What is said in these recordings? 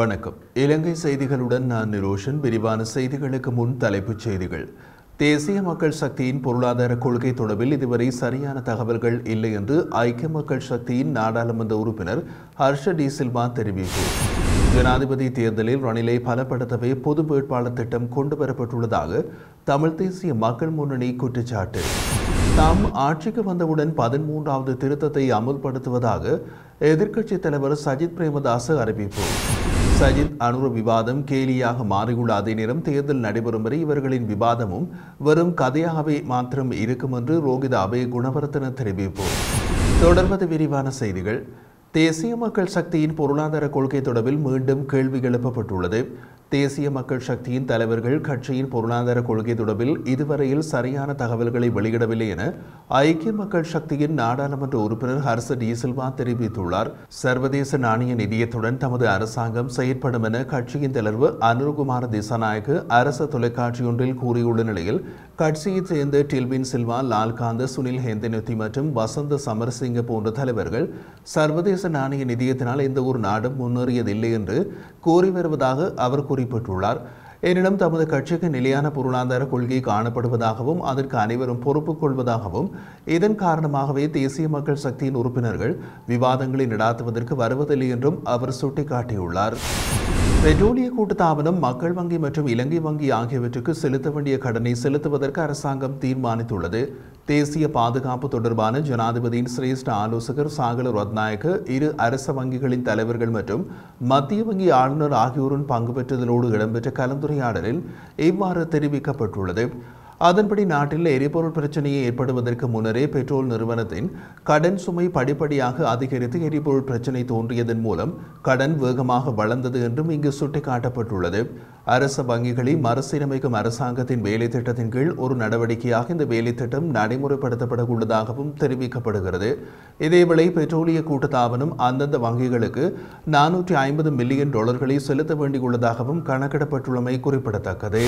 வணக்கம். இலங்கை செய்திகளுடன் நான் நிரோஷன். விரிவான செய்திகளுக்கு முன் தலைப்புச் செய்திகள். தேசிய மக்கள் சக்தியின் பொருளாதார கொள்கை தொடர்பில் இதுவரை சரியான தகவல்கள் இல்லை என்று ஐக்கிய மக்கள் சக்தியின் நாடாளுமன்ற உறுப்பினர் ஹர்ஷ டி சில்வா தெரிவிப்பு. ஜனாதிபதி தேர்தலில் ரணிலை பலப்படுத்தவே பொது வேட்பாளர் திட்டம் கொண்டுவரப்பட்டுள்ளதாக தமிழ் தேசிய மக்கள் முன்னணி குற்றச்சாட்டு. தாம் ஆட்சிக்கு வந்தவுடன் 13வது திருத்தத்தை அமுல்படுத்துவதாக எதிர்க்கட்சித் தலைவர் சஜித் பிரேமதாச அறிவிப்பு. சஜித் அனுர விவாதம் கேலியாக மாறியுள்ள அதே நேரம் தேர்தல் நடைபெறும் வரை இவர்களின் விவாதமும் வெறும் கதையாகவே மாத்திரம் இருக்கும் என்று ரோகித அபய குணவர்த்தன தெரிவிப்பு. தொடர்வது விரிவான செய்திகள். தேசிய மக்கள் சக்தியின் பொருளாதார கொள்கை தொடர்பில் மீண்டும் கேள்வி எழுப்பப்பட்டுள்ளது. தேசிய மக்கள் சக்தியின் தலைவர்கள் கட்சியின் பொருளாதார கொள்கை தொடர்பில் இதுவரையில் சரியான தகவல்களை வெளியிடவில்லை என ஐக்கிய மக்கள் சக்தியின் நாடாளுமன்ற உறுப்பினர் ஹர்ஷ டி சில்வா தெரிவித்துள்ளார். சர்வதேச நாணய நிதியத்துடன் தமது அரசாங்கம் செயற்படும் என கட்சியின் தலைவர் அனுரகுமார திசாநாயக்க அரச தொலைக்காட்சியொன்றில் கூறியுள்ள நிலையில் கட்சியைச் சேர்ந்த டில்வின் சில்வா, லால்காந்த, சுனில் ஹேந்தனுத்தி மற்றும் வசந்த சமரசிங்க போன்ற தலைவர்கள் சர்வதேச நாணய நிதியத்தினால் எந்த ஒரு நாடும் முன்னேறியதில்லை என்று கூறி வருவதாக அவர் குறிப்பிட்டுள்ளார். எனினும் தமது கட்சிக்கு நிலையான பொருளாதார கொள்கை காணப்படுவதாகவும் அதற்கு அனைவரும் பொறுப்புக் கொள்வதாகவும் இதன் காரணமாகவே தேசிய மக்கள் சக்தியின் உறுப்பினர்கள் விவாதங்களை நடாத்துவதற்கு வருவதில்லை என்றும் அவர் சுட்டிக்காட்டியுள்ளார். பெட்ரோலிய கூட்டுத்தாபனம், மக்கள் வங்கி மற்றும் இலங்கை வங்கி ஆகியவற்றுக்கு செலுத்த வேண்டிய கடனை செலுத்துவதற்கு அரசாங்கம் தீர்மானித்துள்ளது. தேசிய பாதுகாப்பு தொடர்பான ஜனாதிபதியின் சிரேஷ்ட ஆலோசகர் சாகல ரத்நாயக்க, இரு அரச வங்கிகளின் தலைவர்கள் மற்றும் மத்திய வங்கி ஆளுநர் ஆகியோரின் பங்கு பெற்றதோடு இடம்பெற்ற கலந்துரையாடலில் இவ்வாறு தெரிவிக்கப்பட்டுள்ளது. அதன்படி நாட்டில் எரிபொருள் பிரச்சனையை ஏற்படுவதற்கு முன்னரே பெட்ரோல் நிறுவனத்தின் கடன் சுமை படிப்படியாக அதிகரித்து எரிபொருள் பிரச்சனை தோன்றியதன் மூலம் கடன் வேகமாக வளர்ந்தது என்றும் இங்கு சுட்டிக்காட்டப்பட்டுள்ளது. அரச வங்கிகளை மறுசீரமைக்கும் அரசாங்கத்தின் வேலை திட்டத்தின் கீழ் ஒரு நடவடிக்கையாக இந்த வேலை திட்டம் நடைமுறைப்படுத்தப்பட உள்ளதாகவும் தெரிவிக்கப்படுகிறது. இதேவேளை பெட்ரோலிய கூட்டுத்தாபனம் அந்தந்த வங்கிகளுக்கு $450 மில்லியன் செலுத்த வேண்டியுள்ளதாகவும் கணக்கிடப்பட்டுள்ளமை குறிப்பிடத்தக்கது.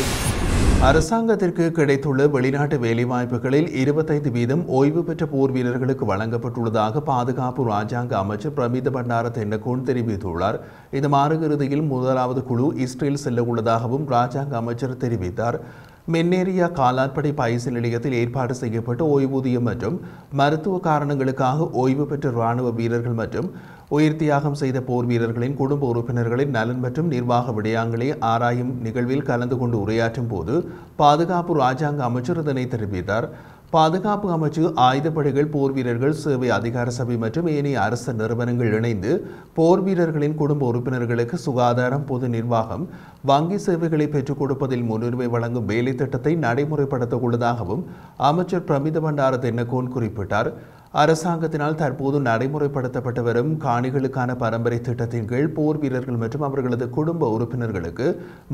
அரசாங்கத்திற்கு கிடைத்துள்ள வெளிநாட்டு வேலைவாய்ப்புகளில் 25% ஓய்வு பெற்ற போர் வீரர்களுக்கு வழங்கப்பட்டுள்ளதாக பாதுகாப்பு ராஜாங்க அமைச்சர் பிரமித பண்டார தென்னகோன் தெரிவித்துள்ளார். இந்த மாத இறுதியில் முதலாவது குழு இஸ்ரேல் செல்ல உள்ளதாகவும் ராஜாங்க அமைச்சர் தெரிவித்தார். மென்னேரியா காலாட்படை பயிற்சி நிலையத்தில் ஏற்பாடு செய்யப்பட்ட ஓய்வூதியம் மற்றும் மருத்துவ காரணங்களுக்காக ஓய்வு பெற்ற இராணுவ வீரர்கள் மற்றும் உயிர் தியாகம் செய்த போர் வீரர்களின் குடும்ப உறுப்பினர்களின் நலன் மற்றும் நிர்வாக விடயங்களை ஆராயும் நிகழ்வில் கலந்து கொண்டு உரையாற்றும் போது பாதுகாப்பு ராஜாங்க அமைச்சர் இதனை தெரிவித்தார். பாதுகாப்பு அமைச்சு, ஆயுதப்படைகள், போர் வீரர்கள் சேவை அதிகார சபை மற்றும் ஏனைய அரசு நிறுவனங்கள் இணைந்து போர் வீரர்களின் குடும்ப உறுப்பினர்களுக்கு சுகாதாரம், பொது நிர்வாகம், வங்கி சேவைகளை பெற்றுக் கொடுப்பதில் முன்னுரிமை வழங்கும் வேலை திட்டத்தை நடைமுறைப்படுத்த உள்ளதாகவும் அமைச்சர் பிரமித பண்டார தென்னகோன் குறிப்பிட்டார். அரசாங்கத்தினால் தற்போது நடைமுறைப்படுத்தப்பட்டு வரும் காணிகளுக்கான பரம்பரை திட்டத்தின் கீழ் போர் வீரர்கள் மற்றும் அவர்களது குடும்ப உறுப்பினர்களுக்கு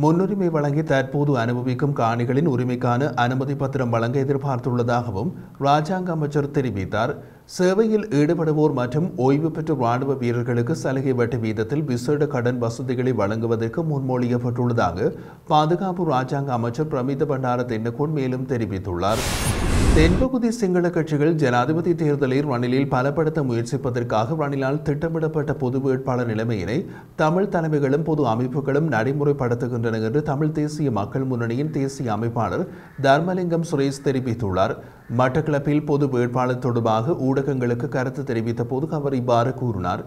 முன்னுரிமை வழங்கி தற்போது அனுபவிக்கும் காணிகளின் உரிமைக்கான அனுமதி பத்திரம் வழங்க எதிர்பார்த்துள்ளதாகவும் ராஜாங்க அமைச்சர் தெரிவித்தார். சேவையில் ஈடுபடுவோர் மற்றும் ஓய்வு பெற்ற ராணுவ வீரர்களுக்கு சலுகை வட்டி வீதத்தில் விசேட கடன் வசதிகளை வழங்குவதற்கு முன்மொழியப்பட்டுள்ளதாக பாதுகாப்பு ராஜாங்க அமைச்சர் பிரமித பண்டார தென்னகோன் மேலும் தெரிவித்துள்ளார். தென்பகுதி சிங்கள கட்சிகள் ஜனாதிபதி தேர்தலை ரணிலில் பலப்படுத்த முயற்சிப்பதற்காக ரணிலால் திட்டமிடப்பட்ட பொது வேட்பாளர் நிலைமையினை தமிழ் தலைமைகளும் பொது அமைப்புகளும் நடைமுறைப்படுத்துகின்றன என்று தமிழ் தேசிய மக்கள் முன்னணியின் தேசிய அமைப்பாளர் தர்மலிங்கம் சுரேஷ் தெரிவித்துள்ளார். மட்டக்களப்பில் பொது வேட்பாளர் தொடர்பாக ஊடகங்களுக்கு கருத்து தெரிவித்த போது அவர் இவ்வாறு கூறினார்.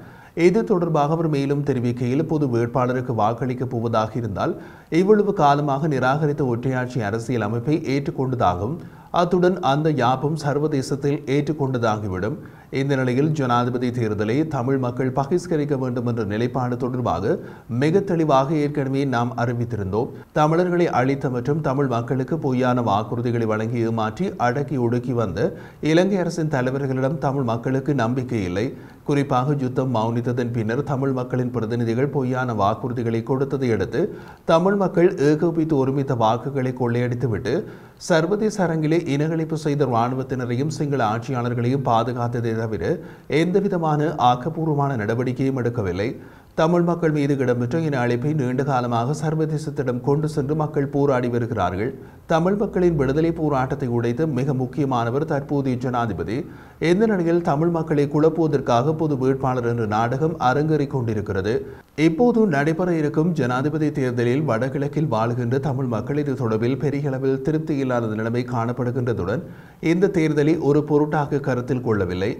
இது தொடர்பாக அவர் மேலும் தெரிவிக்கையில், பொது வேட்பாளருக்கு வாக்களிக்கப் போவதாக இருந்தால் இவ்வளவு காலமாக நிராகரித்த ஒற்றையாட்சி அரசியல் அமைப்பை ஏற்றுக்கொண்டதாகவும் அத்துடன் அந்த யாப்பும் சர்வதேசத்தில் ஏற்றுக்கொண்டதாகிவிடும். இந்த நிலையில் ஜனாதிபதி தேர்தலை தமிழ் மக்கள் பகிஷ்கரிக்க வேண்டும் என்ற நிலைப்பாடு தொடர்பாக மிக தெளிவாக ஏற்கனவே நாம் அறிவித்திருந்தோம். தமிழர்களை அழித்த மற்றும் தமிழ் மக்களுக்கு பொய்யான வாக்குறுதிகளை வழங்கி ஏமாற்றி அடக்கி ஒடுக்கி வந்த இலங்கை அரசின் தலைவர்களிடம் தமிழ் மக்களுக்கு நம்பிக்கை இல்லை. குறிப்பாக யுத்தம் மௌனித்ததன் பின்னர் தமிழ் மக்களின் பிரதிநிதிகள் பொய்யான வாக்குறுதிகளை கொடுத்ததை அடுத்து தமிழ் மக்கள் ஏகோபித்து ஒருமித்த வாக்குகளை கொள்ளையடித்துவிட்டு சர்வதேச அரங்கிலே இனங்களிப்பு செய்த இராணுவத்தினரையும் சிங்கள ஆட்சியாளர்களையும் பாதுகாத்ததை தவிர எந்தவிதமான ஆக்கப்பூர்வமான நடவடிக்கையும் எடுக்கவில்லை. தமிழ் மக்கள் மீது இடம்பெற்ற இந்த அழைப்பை நீண்ட காலமாக சர்வதேசத்திடம் கொண்டு சென்று மக்கள் போராடி வருகிறார்கள். தமிழ் மக்களின் விடுதலை போராட்டத்தை உடைத்த மிக முக்கியமானவர் தற்போதைய ஜனாதிபதி. இந்த நிலையில் தமிழ் மக்களை குழப்புவதற்காக பொது வேட்பாளர் என்ற நாடகம் அரங்கேறிக் கொண்டிருக்கிறது. இப்போது நடைபெற இருக்கும் ஜனாதிபதி தேர்தலில் வடகிழக்கில் வாழ்கின்ற தமிழ் மக்கள் இது தொடர்பில் பெரிய அளவில் திருப்தி இல்லாத நிலைமை காணப்படுகின்றதுடன் இந்த தேர்தலை ஒரு பொருட்டாக கருத்தில் கொள்ளவில்லை.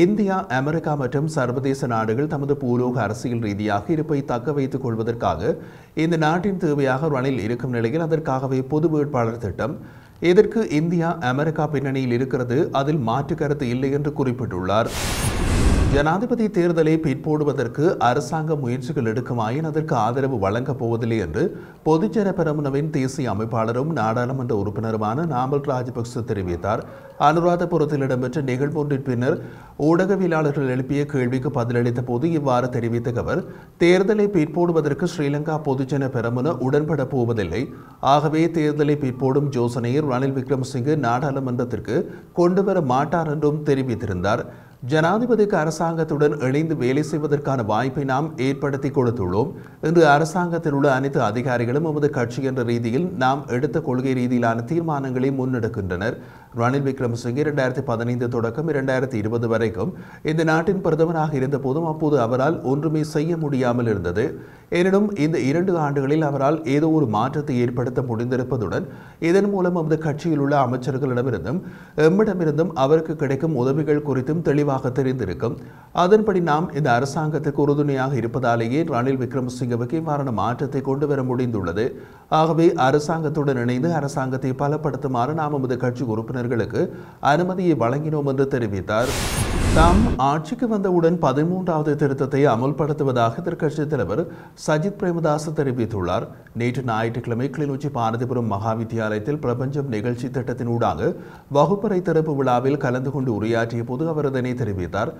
இந்தியா, அமெரிக்கா மற்றும் சர்வதேச நாடுகள் தமது பூலோக அரசியல் ரீதியாக இருப்பை தக்க வைத்துக் கொள்வதற்காக இந்த நாட்டின் தேவையாக ரணில் இருக்கும் நிலையில் அதற்காகவே பொது வேட்பாளர் திட்டம். இதற்கு இந்தியா, அமெரிக்கா பின்னணியில் இருக்கிறது, அதில் மாற்று கருத்து இல்லை என்று குறிப்பிட்டுள்ளார். ஜனாதிபதி தேர்தலை பிற்போடுவதற்கு அரசாங்கம் முயற்சிகள் எடுக்குமாயின் அதற்கு ஆதரவு வழங்கப் போவதில்லை என்று பொதுஜன பெரமுனவின் தேசிய அமைப்பாளரும் நாடாளுமன்ற உறுப்பினருமான நாமல் ராஜபக்ச தெரிவித்தார். அனுராதபுரத்தில் இடம்பெற்ற நிகழ்வொன்றின் பின்னர் ஊடகவியலாளர்கள் எழுப்பிய கேள்விக்கு பதிலளித்த போது இவ்வாறு தெரிவித்த அவர், தேர்தலை பிற்போடுவதற்கு ஸ்ரீலங்கா பொதுஜன பெரமுன உடன்பட போவதில்லை. ஆகவே தேர்தலை பிற்போடும் யோசனையை ரணில் விக்ரமசிங்கே நாடாளுமன்றத்திற்கு கொண்டுவர மாட்டார் என்றும் தெரிவித்திருந்தார். ஜனாதிபதிக்கு அரசாங்கத்துடன் இணைந்து வேலை செய்வதற்கான வாய்ப்பை நாம் ஏற்படுத்தி கொடுத்துள்ளோம். இன்று அரசாங்கத்தில் உள்ள அனைத்து அதிகாரிகளும் நமது கட்சி என்ற ரீதியில் நாம் எடுத்த கொள்கை ரீதியிலான தீர்மானங்களை முன்னெடுக்கின்றனர். ரணில் விக்ரமசிங்கே 2015 தொடக்கம் 2020 வரைக்கும் இந்த நாட்டின் பிரதமராக இருந்த போதும் அப்போது அவரால் ஒன்றுமே செய்ய முடியாமல் இருந்தது. எனினும் இந்த 2 ஆண்டுகளில் அவரால் ஏதோ ஒரு மாற்றத்தை ஏற்படுத்த முடிந்திருப்பதுடன் இதன் மூலம் நமது கட்சியில் உள்ள அமைச்சர்களிடமிருந்தும் எம்மிடமிருந்தும் அவருக்கு கிடைக்கும் உதவிகள் குறித்தும் தெளிவாக தெரிந்திருக்கும். அதன்படி நாம் இந்த அரசாங்கத்துக்கு உறுதுணையாக இருப்பதாலேயே ரணில் விக்ரமசிங்கவுக்கு இவ்வாறான மாற்றத்தை கொண்டு வர முடிந்துள்ளது. ஆகவே அரசாங்கத்துடன் இணைந்து அரசாங்கத்தை பலப்படுத்துமாறு நாம் நமது கட்சி உறுப்பினர்களுக்கு அனுமதியை வழங்கினோம் என்று தெரிவித்தார். தாம் ஆட்சிக்கு வந்தவுடன் 13வது திருத்தத்தை அமுல்படுத்துவதாக எதிர்க்கட்சித் தலைவர் சஜித் பிரேமதாச தெரிவித்துள்ளார். நேற்று ஞாயிற்றுக்கிழமை கிளிநொச்சி பாரதிபுரம் மகாவித்தியாலயத்தில் பிரபஞ்சம் நிகழ்ச்சி திட்டத்தினூடாக வகுப்பறை திறப்பு விழாவில் கலந்து கொண்டு உரையாற்றிய போது அவர் இதனை தெரிவித்தார்.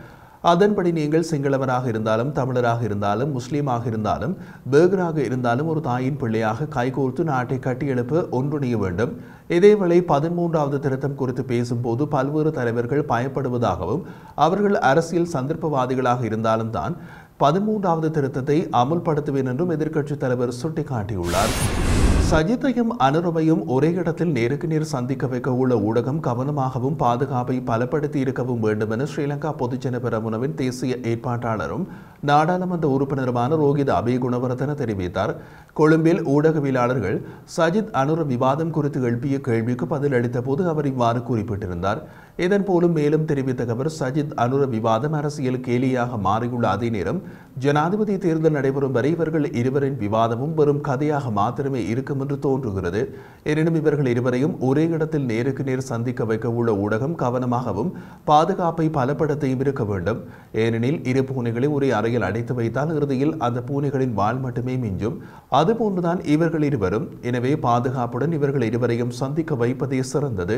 அதன்படி நீங்கள் சிங்களவராக இருந்தாலும், தமிழராக இருந்தாலும், முஸ்லீமாக இருந்தாலும், பேகராக இருந்தாலும் ஒரு தாயின் பிள்ளையாக கைகோர்த்து நாட்டை கட்டியெழுப்ப ஒன்றிணைய வேண்டும். இதேவேளை 13வது திருத்தம் குறித்து பேசும்போது பல்வேறு தலைவர்கள் பயப்படுவதாகவும் அவர்கள் அரசியல் சந்தர்ப்பவாதிகளாக இருந்தாலும் தான் 13வது திருத்தத்தை அமுல்படுத்துவேன் என்றும் எதிர்க்கட்சித் தலைவர் சுட்டிக்காட்டியுள்ளார். சஜித்தையும் அனுரவையும் ஒரே இடத்தில் நேருக்கு நேர் சந்திக்க வைக்க உள்ள ஊடகம் கவனமாகவும் பாதுகாப்பை பலப்படுத்தி இருக்கவும் வேண்டும் என ஸ்ரீலங்கா பொதுஜன பெரமுனவின் தேசிய ஏற்பாட்டாளரும் நாடாளுமன்ற உறுப்பினருமான ரோஹித் அபேகுணவர்தன தெரிவித்தார். கொழும்பில் ஊடகவியலாளர்கள் சஜித் அனுர விவாதம் குறித்து எழுப்பிய கேள்விக்கு பதிலளித்த போது அவர் இவ்வாறு குறிப்பிட்டிருந்தார். இதன் போலும் மேலும் தெரிவித்த அவர், சஜித் அனுர விவாதம் அரசியல் கேலியாக மாறியுள்ள அதே நேரம் ஜனாதிபதி தேர்தல் நடைபெறும் வரை இவர்கள் இருவரின் விவாதமும் வெறும் கதையாக மாத்திரமே இருக்கும் என்று தோன்றுகிறது. எனினும் இவர்கள் இருவரையும் ஒரே இடத்தில் நேருக்கு நேர் சந்திக்க வைக்க உள்ள ஊடகம் கவனமாகவும் பாதுகாப்பை பலப்படுத்தியும் இருக்க வேண்டும். ஏனெனில் இரு பூனைகளை ஒரே அறையில் அடைத்து வைத்தால் இறுதியில் அந்த பூனைகளின் வால் மட்டுமே மிஞ்சும். அதுபோன்றுதான் இவர்கள் இருவரும். எனவே பாதுகாப்புடன் இவர்கள் இருவரையும் சந்திக்க வைப்பதே சிறந்தது.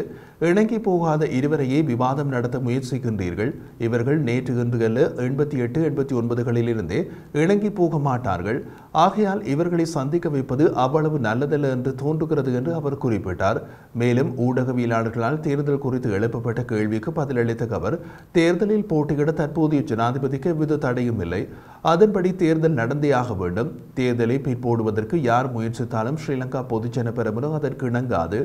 இணங்கி போகாத இருவரையே விவாதம் நடத்த முயற்சிக்கின்றீர்கள். இவர்கள் நேற்று இன்று அல்ல 88, 89களிலிருந்தே இணங்கி போக மாட்டார்கள். ஆகையால் இவர்களை சந்திக்க வைப்பது அவ்வளவு நல்லதல்ல என்று தோன்றுகிறது என்று அவர் குறிப்பிட்டார். மேலும் ஊடகவியலாளர்களால் தேர்தல் குறித்து எழுப்பப்பட்ட கேள்விக்கு பதிலளித்த அவர், தேர்தலில் போட்டியிட தற்போதைய ஜனாதிபதிக்கு எவ்வித தடையும் இல்லை. அதன்படி தேர்தல் நடந்தே ஆக வேண்டும். தேர்தலை பிற்போடுவதற்கு யார் முயற்சித்தாலும் ஸ்ரீலங்கா பொதுஜன பெரமுன அதற்கு இணங்காது.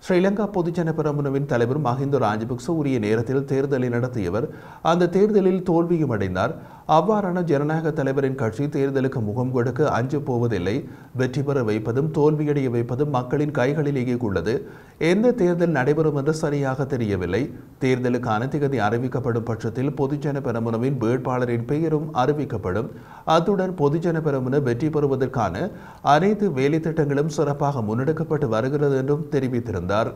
ஸ்ரீலங்கா பொதுஜன பெரமுனவின் தலைவர் மஹிந்த ராஜபக்ச உரிய நேரத்தில் தேர்தலை நடத்தியவர். அந்த தேர்தலில் தோல்வியும் அடைந்தார். அவ்வாறான ஜனநாயக தலைவரின் கட்சி தேர்தலுக்கு முகம் கொடுக்க அஞ்ச போவதில்லை. வெற்றி பெற வைப்பதும் தோல்வியடைய வைப்பதும் மக்களின் கைகளிலேயே உள்ளது. எந்த தேர்தல் நடைபெறும் என்று சரியாக தெரியவில்லை. தேர்தலுக்கான திகதி அறிவிக்கப்படும் பட்சத்தில் பொதுஜன பெரமுனவின் வேட்பாளரின் பெயரும் அறிவிக்கப்படும். அத்துடன் பொதுஜன பெரமுன வெற்றி பெறுவதற்கான அனைத்து வேலை திட்டங்களும் சிறப்பாக முன்னெடுக்கப்பட்டு வருகிறது என்றும் தெரிவித்திருந்தார்.